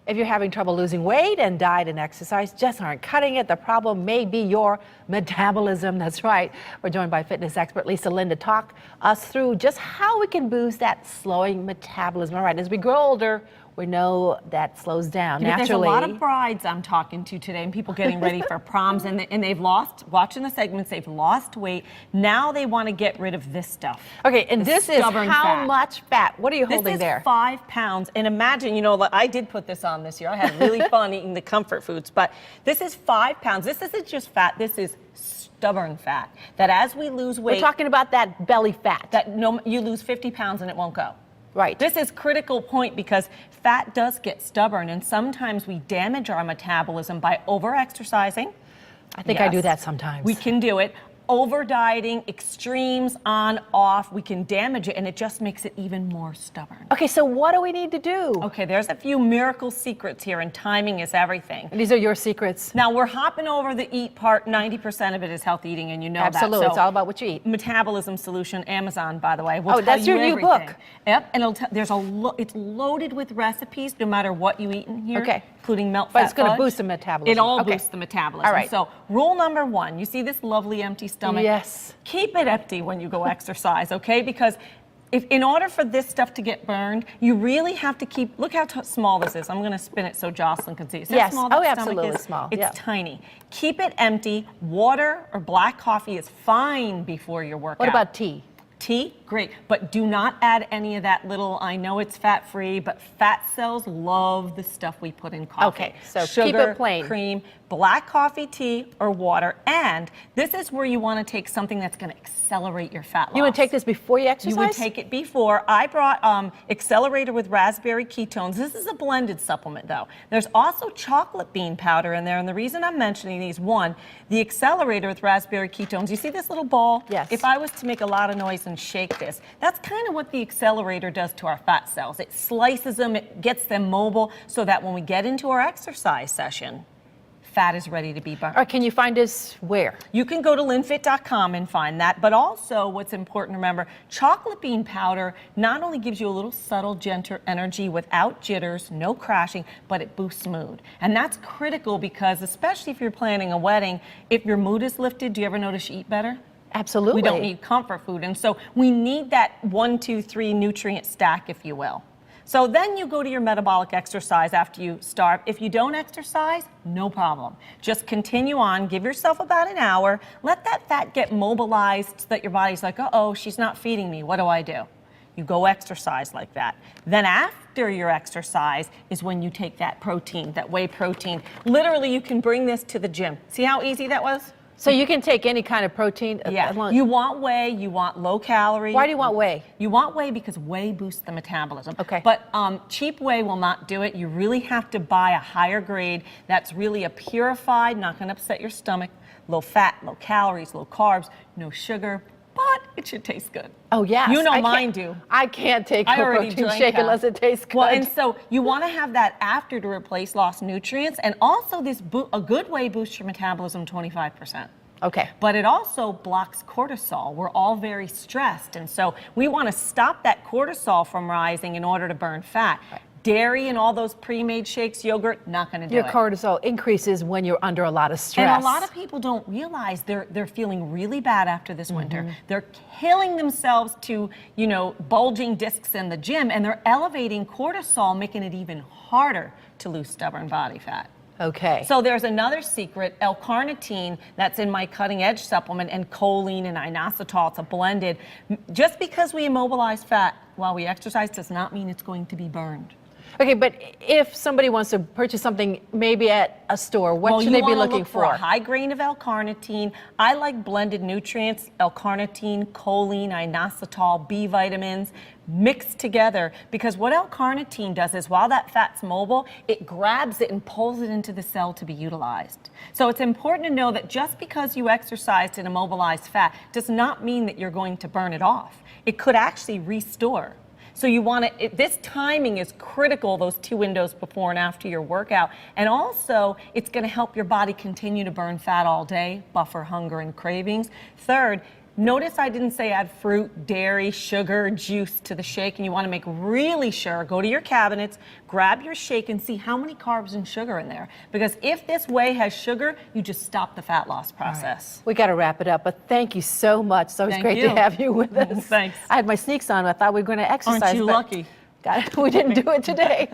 If you're having trouble losing weight and diet and exercise just aren't cutting it, the problem may be your metabolism. That's right. We're joined by fitness expert Lisa Lynn to talk us through just how we can boost that slowing metabolism. All right, as we grow older, we know that slows down naturally. There's a lot of brides I'm talking to today and people getting ready for proms and they've lost, watching the segments, they've lost weight. Now they want to get rid of this stuff. Okay, and this is how much fat? What are you holding there? This is 5 pounds. And imagine, you know, I did put this on this year. I had really fun eating the comfort foods, but this is 5 pounds. This isn't just fat, this is stubborn fat. That as we lose weight. We're talking about that belly fat. That you lose 50 pounds and it won't go. Right. This is critical point because fat does get stubborn and sometimes we damage our metabolism by over-exercising. I think I do that sometimes. We can do it. Over-dieting, extremes on, off, we can damage it and it just makes it even more stubborn. Okay, so what do we need to do? Okay, there's a few miracle secrets here and timing is everything. And these are your secrets. Now we're hopping over the eat part. 90% of it is health eating and you know Absolutely. that. So it's all about what you eat. Metabolism Solution, Amazon, by the way. We'll that's your new book. Yep, and it's loaded with recipes no matter what you eat in here. Okay. Including melt But fat it's going to fudge. boost the metabolism. It all boosts the metabolism. All right. So rule number 1, you see this lovely empty stomach? Yes. Keep it empty when you go exercise, okay? Because in order for this stuff to get burned, you really have to keep, look how small this is. I'm going to spin it so Jocelyn can see. Yes. Small that absolutely is? small. It's tiny. Keep it empty. Water or black coffee is fine before your workout. What about tea? Tea, great, but do not add any of that little, I know it's fat-free, but fat cells love the stuff we put in coffee. Okay, so sugar, keep it plain. Cream, black coffee, tea, or water, and this is where you want to take something that's going to accelerate your fat loss. You would take this before you exercise? You would take it before. I brought Accelerator with raspberry ketones. This is a blended supplement though. There's also chocolate bean powder in there, and the reason I'm mentioning these, one, the Accelerator with raspberry ketones, you see this little ball? Yes. If I was to make a lot of noise and shake this, that's kind of what the Accelerator does to our fat cells. It slices them, it gets them mobile so that when we get into our exercise session, fat is ready to be burned. Or can you find this where? You can go to linfit.com and find that, but also what's important to remember, chocolate bean powder not only gives you a little subtle, gentle energy without jitters, no crashing, but it boosts mood. And that's critical because especially if you're planning a wedding, if your mood is lifted, do you ever notice you eat better? Absolutely. We don't need comfort food, and so we need that 1, 2, 3 nutrient stack, if you will. So then you go to your metabolic exercise after you starve. If you don't exercise, no problem. Just continue on, give yourself about an hour, let that fat get mobilized so that your body's like, uh-oh, she's not feeding me, what do I do? You go exercise like that. Then after your exercise is when you take that protein, that whey protein. Literally, you can bring this to the gym. See how easy that was? So you can take any kind of protein? Yeah, you want whey, you want low calorie. Why do you want whey? You want whey because whey boosts the metabolism. Okay. But cheap whey will not do it. You really have to buy a higher grade that's really a purified, not gonna upset your stomach, low fat, low calories, low carbs, no sugar, but it should taste good. Oh, yes. You know mine do. I can't take a protein shake unless it tastes good. Well, and so you want to have that after to replace lost nutrients, and also a good whey boosts your metabolism 25%. Okay. But it also blocks cortisol. We're all very stressed, and so we want to stop that cortisol from rising in order to burn fat. Right. Dairy and all those pre-made shakes, yogurt, not going to do it. Your cortisol increases when you're under a lot of stress. And a lot of people don't realize they're feeling really bad after this winter. They're killing themselves to, you know, bulging discs in the gym, and they're elevating cortisol, making it even harder to lose stubborn body fat. Okay. So there's another secret, L-carnitine, that's in my cutting edge supplement, and choline and inositol, it's a blended. Just because we immobilize fat while we exercise does not mean it's going to be burned. Okay, but if somebody wants to purchase something maybe at a store, what should they be looking for? A high grain of L-carnitine. I like blended nutrients, L-carnitine, choline, inositol, B vitamins, mixed together, because what L-carnitine does is while that fat's mobile, it grabs it and pulls it into the cell to be utilized. So it's important to know that just because you exercised and immobilized fat does not mean that you're going to burn it off. It could actually restore. So you want to, this timing is critical, those 2 windows before and after your workout. And also, it's going to help your body continue to burn fat all day, buffer hunger and cravings. Third, Notice I didn't say add fruit, dairy, sugar, juice to the shake, and you want to make really sure, go to your cabinets, grab your shake and see how many carbs and sugar in there. Because if this whey has sugar, you just stop the fat loss process. We got to wrap it up, but thank you so much. So it's great to have you with us. Thanks. I had my sneaks on. I thought we were going to exercise. Aren't you but lucky? we didn't do it today.